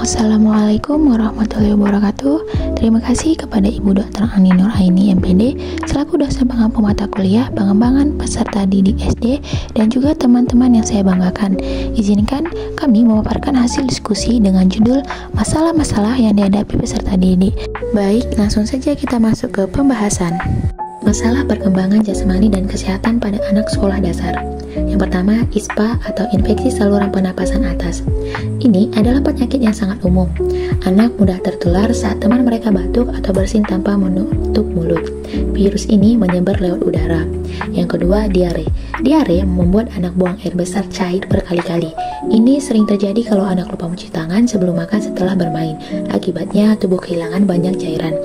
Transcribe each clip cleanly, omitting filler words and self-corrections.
Assalamualaikum warahmatullahi wabarakatuh. Terima kasih kepada Ibu Dr. Ani Nuraini MPD selaku dosen pengampu mata kuliah pengembangan peserta didik SD dan juga teman-teman yang saya banggakan. Izinkan kami memaparkan hasil diskusi dengan judul masalah-masalah yang dihadapi peserta didik. Baik, langsung saja kita masuk ke pembahasan. Masalah perkembangan jasmani dan kesehatan pada anak sekolah dasar. Yang pertama, ISPA atau infeksi saluran pernapasan atas. Ini adalah penyakit yang sangat umum. Anak mudah tertular saat teman mereka batuk atau bersin tanpa menutup mulut. Virus ini menyebar lewat udara. Yang kedua, diare. Diare membuat anak buang air besar cair berkali-kali. Ini sering terjadi kalau anak lupa mencuci tangan sebelum makan setelah bermain. Akibatnya tubuh kehilangan banyak cairan.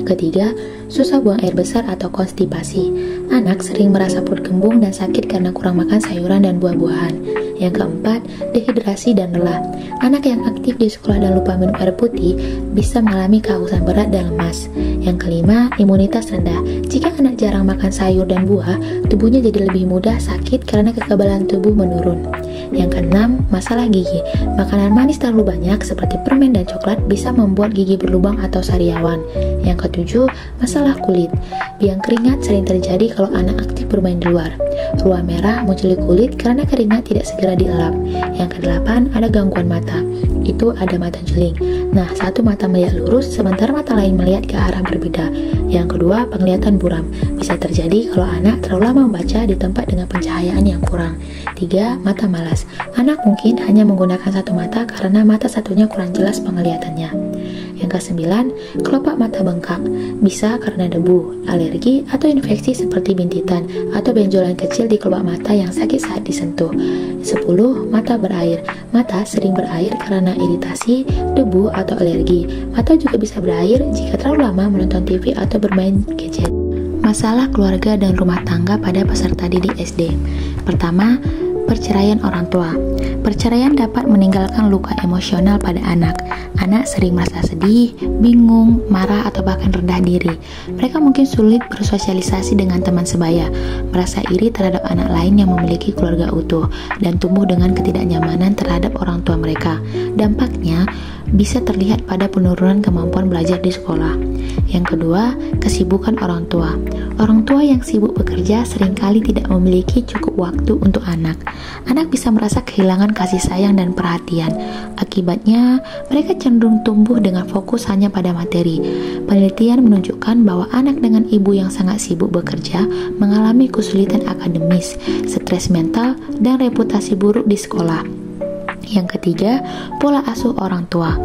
Ketiga, susah buang air besar atau konstipasi. Anak sering merasa perut kembung dan sakit karena kurang makan sayuran dan buah-buahan. Yang keempat, dehidrasi dan lelah. Anak yang aktif di sekolah dan lupa minum air putih bisa mengalami kehausan berat dan lemas. Yang kelima, imunitas rendah. Jika anak jarang makan sayur dan buah, tubuhnya jadi lebih mudah sakit karena kekebalan tubuh menurun. Yang keenam, masalah gigi. Makanan manis terlalu banyak seperti permen dan coklat bisa membuat gigi berlubang atau sariawan. Yang ketujuh, masalah kulit. Biang keringat sering terjadi kalau anak aktif bermain di luar. Ruam merah muncul di kulit karena keringat tidak segera dielap. Yang kedelapan, ada gangguan mata. Itu ada mata juling. Nah, satu mata melihat lurus, sementara mata lain melihat ke arah berbeda. Yang kedua, penglihatan buram. Bisa terjadi kalau anak terlalu lama membaca di tempat dengan pencahayaan yang kurang. Tiga, mata malas. Anak mungkin hanya menggunakan satu mata karena mata satunya kurang jelas penglihatannya. Yang kesembilan, kelopak mata bengkak. Bisa karena debu, alergi, atau infeksi seperti bintitan atau benjolan kecil di kelopak mata yang sakit saat disentuh. 10. Mata berair. Mata sering berair karena iritasi, debu, atau alergi. Mata juga bisa berair jika terlalu lama menonton TV atau bermain gadget. Masalah keluarga dan rumah tangga pada peserta didik SD. Pertama, perceraian orang tua. Perceraian dapat meninggalkan luka emosional pada anak. Anak sering merasa sedih, bingung, marah, atau bahkan rendah diri. Mereka mungkin sulit bersosialisasi dengan teman sebaya, merasa iri terhadap anak lain yang memiliki keluarga utuh, dan tumbuh dengan ketidaknyamanan terhadap orang tua mereka. Dampaknya bisa terlihat pada penurunan kemampuan belajar di sekolah. Yang kedua, kesibukan orang tua. Orang tua yang sibuk bekerja seringkali tidak memiliki cukup waktu untuk anak. Anak bisa merasa kehilangan kasih sayang dan perhatian. Akibatnya, mereka cenderung tumbuh dengan fokus hanya pada materi. Penelitian menunjukkan bahwa anak dengan ibu yang sangat sibuk bekerja mengalami kesulitan akademis, stres mental, dan reputasi buruk di sekolah. Yang ketiga, pola asuh orang tua.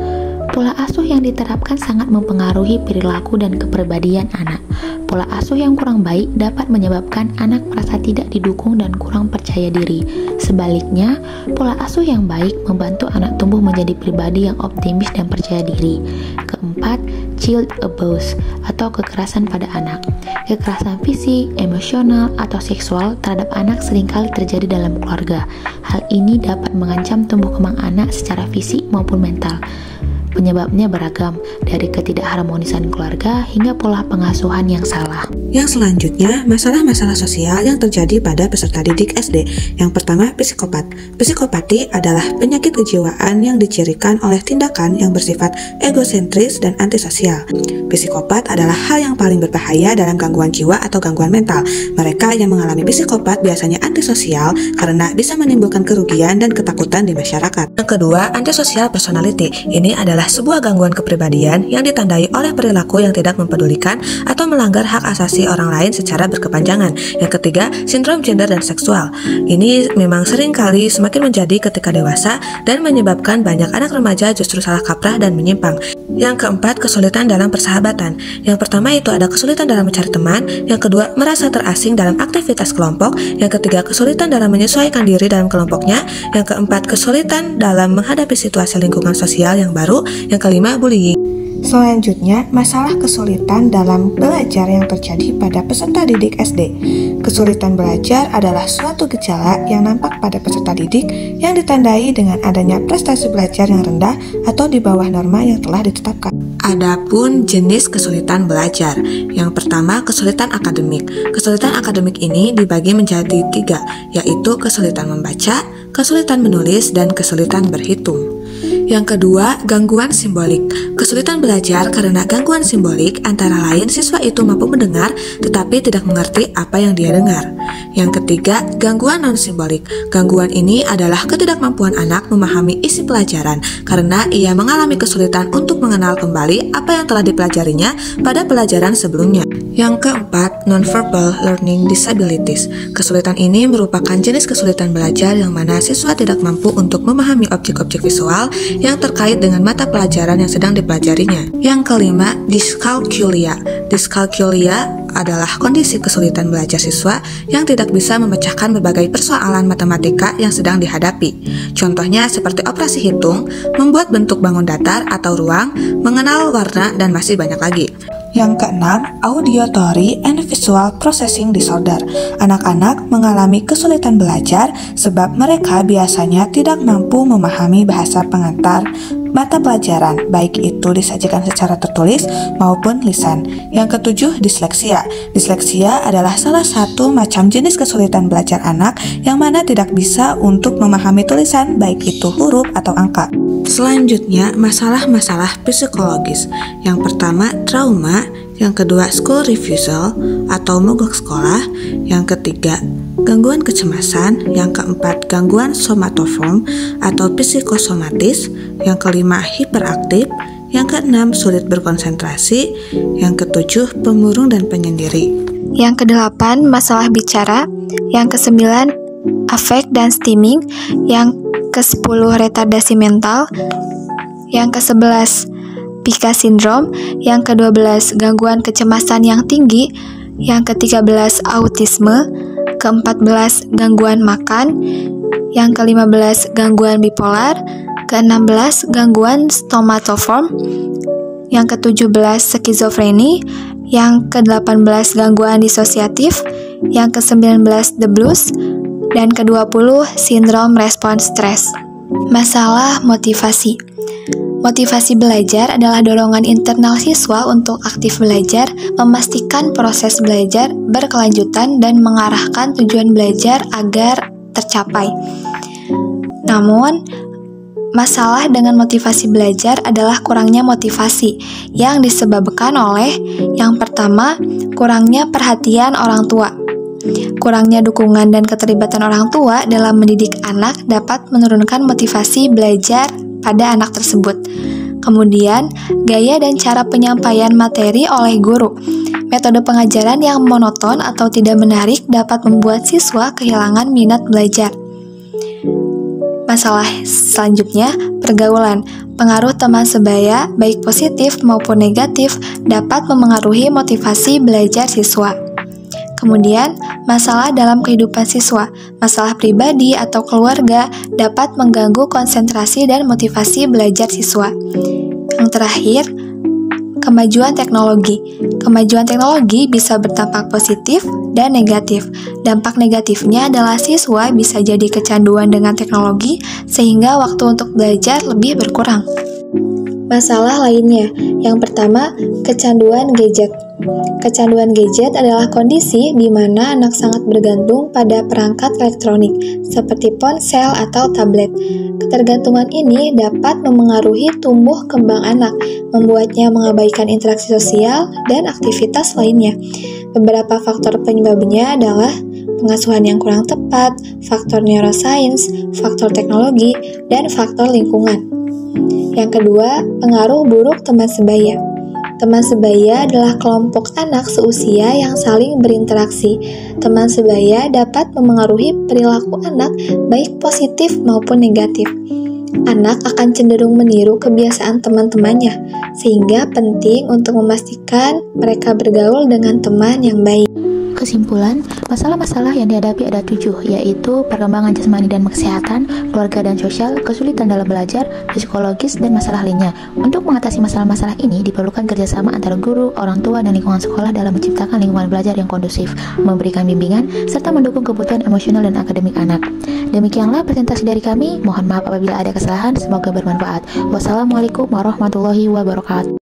Pola asuh yang diterapkan sangat mempengaruhi perilaku dan kepribadian anak. Pola asuh yang kurang baik dapat menyebabkan anak merasa tidak didukung dan kurang percaya diri. Sebaliknya, pola asuh yang baik membantu anak tumbuh menjadi pribadi yang optimis dan percaya diri. Keempat, child abuse atau kekerasan pada anak. Kekerasan fisik, emosional, atau seksual terhadap anak seringkali terjadi dalam keluarga. Hal ini dapat mengancam tumbuh kembang anak secara fisik maupun mental. Penyebabnya beragam, dari ketidakharmonisan keluarga hingga pola pengasuhan yang salah. Yang selanjutnya, masalah-masalah sosial yang terjadi pada peserta didik SD. Yang pertama, psikopat. Psikopati adalah penyakit kejiwaan yang dicirikan oleh tindakan yang bersifat egosentris dan antisosial. Psikopat adalah hal yang paling berbahaya dalam gangguan jiwa atau gangguan mental. Mereka yang mengalami psikopat biasanya antisosial karena bisa menimbulkan kerugian dan ketakutan di masyarakat. Yang kedua, antisocial personality. Ini adalah sebuah gangguan kepribadian yang ditandai oleh perilaku yang tidak mempedulikan atau melanggar hak asasi orang lain secara berkepanjangan. Yang ketiga, sindrom gender dan seksual. Ini memang sering kali semakin menjadi ketika dewasa dan menyebabkan banyak anak remaja justru salah kaprah dan menyimpang. Yang keempat, kesulitan dalam persahabatan. Yang pertama itu ada kesulitan dalam mencari teman. Yang kedua, merasa terasing dalam aktivitas kelompok. Yang ketiga, kesulitan dalam menyesuaikan diri dalam kelompoknya. Yang keempat, kesulitan dalam menghadapi situasi lingkungan sosial yang baru. Yang kelima, bullying. Selanjutnya, masalah kesulitan dalam belajar yang terjadi pada peserta didik SD. Kesulitan belajar adalah suatu gejala yang nampak pada peserta didik yang ditandai dengan adanya prestasi belajar yang rendah atau di bawah norma yang telah ditetapkan. Adapun jenis kesulitan belajar. Yang pertama, kesulitan akademik. Kesulitan akademik ini dibagi menjadi 3, yaitu kesulitan membaca, kesulitan menulis, dan kesulitan berhitung. Yang kedua, gangguan simbolik. Kesulitan belajar karena gangguan simbolik antara lain siswa itu mampu mendengar tetapi tidak mengerti apa yang dia dengar. Yang ketiga, gangguan non-simbolik. Gangguan ini adalah ketidakmampuan anak memahami isi pelajaran karena ia mengalami kesulitan untuk mengenal kembali apa yang telah dipelajarinya pada pelajaran sebelumnya. Yang keempat, non-verbal learning disabilities. Kesulitan ini merupakan jenis kesulitan belajar yang mana siswa tidak mampu untuk memahami objek-objek visual yang terkait dengan mata pelajaran yang sedang dipelajarinya. Yang kelima, dyscalculia. Dyscalculia adalah kondisi kesulitan belajar siswa yang tidak bisa memecahkan berbagai persoalan matematika yang sedang dihadapi. Contohnya seperti operasi hitung, membuat bentuk bangun datar atau ruang, mengenal warna, dan masih banyak lagi. Yang keenam, auditory and visual processing disorder. Anak-anak mengalami kesulitan belajar sebab mereka biasanya tidak mampu memahami bahasa pengantar mata pelajaran, baik itu disajikan secara tertulis maupun lisan. Yang ketujuh, disleksia. Disleksia adalah salah satu macam jenis kesulitan belajar anak yang mana tidak bisa untuk memahami tulisan, baik itu huruf atau angka. Selanjutnya, masalah-masalah psikologis. Yang pertama, trauma. Yang kedua, school refusal atau mogok sekolah. Yang ketiga, gangguan kecemasan. Yang keempat, gangguan somatoform atau psikosomatis. Yang kelima, hiperaktif. Yang keenam, sulit berkonsentrasi. Yang ketujuh, pemurung dan penyendiri. Yang kedelapan, masalah bicara. Yang kesembilan, afek dan stimming. Yang ke-10, retardasi mental. Yang ke-11, Pica syndrome. Yang ke-12, gangguan kecemasan yang tinggi. Yang ke-13, autisme. Ke-14, gangguan makan. Yang ke-15, gangguan bipolar. Ke-16, gangguan somatoform. Yang ke-17, skizofreni. Yang ke-18, gangguan disosiatif. Yang ke-19, the blues. Dan ke-20, sindrom respons stres. Masalah motivasi. Motivasi belajar adalah dorongan internal siswa untuk aktif belajar, memastikan proses belajar berkelanjutan dan mengarahkan tujuan belajar agar tercapai. Namun, masalah dengan motivasi belajar adalah kurangnya motivasi yang disebabkan oleh yang pertama, kurangnya perhatian orang tua. Kurangnya dukungan dan keterlibatan orang tua dalam mendidik anak dapat menurunkan motivasi belajar pada anak tersebut. Kemudian, gaya dan cara penyampaian materi oleh guru. Metode pengajaran yang monoton atau tidak menarik dapat membuat siswa kehilangan minat belajar. Masalah selanjutnya, pergaulan. Pengaruh teman sebaya, baik positif maupun negatif, dapat memengaruhi motivasi belajar siswa. Kemudian, masalah dalam kehidupan siswa, masalah pribadi atau keluarga dapat mengganggu konsentrasi dan motivasi belajar siswa. Yang terakhir, kemajuan teknologi. Kemajuan teknologi bisa berdampak positif dan negatif. Dampak negatifnya adalah siswa bisa jadi kecanduan dengan teknologi sehingga waktu untuk belajar lebih berkurang. Masalah lainnya, yang pertama, kecanduan gadget. Kecanduan gadget adalah kondisi di mana anak sangat bergantung pada perangkat elektronik, seperti ponsel atau tablet. Ketergantungan ini dapat memengaruhi tumbuh kembang anak, membuatnya mengabaikan interaksi sosial dan aktivitas lainnya. Beberapa faktor penyebabnya adalah pengasuhan yang kurang tepat, faktor neuroscience, faktor teknologi, dan faktor lingkungan. Yang kedua, pengaruh buruk teman sebaya. Teman sebaya adalah kelompok anak seusia yang saling berinteraksi. Teman sebaya dapat memengaruhi perilaku anak baik positif maupun negatif. Anak akan cenderung meniru kebiasaan teman-temannya, sehingga penting untuk memastikan mereka bergaul dengan teman yang baik. Kesimpulan, masalah-masalah yang dihadapi ada 7, yaitu perkembangan jasmani dan kesehatan, keluarga dan sosial, kesulitan dalam belajar, psikologis, dan masalah lainnya. Untuk mengatasi masalah-masalah ini, diperlukan kerjasama antara guru, orang tua, dan lingkungan sekolah dalam menciptakan lingkungan belajar yang kondusif, memberikan bimbingan, serta mendukung kebutuhan emosional dan akademik anak. Demikianlah presentasi dari kami. Mohon maaf apabila ada kesalahan, semoga bermanfaat. Wassalamualaikum warahmatullahi wabarakatuh.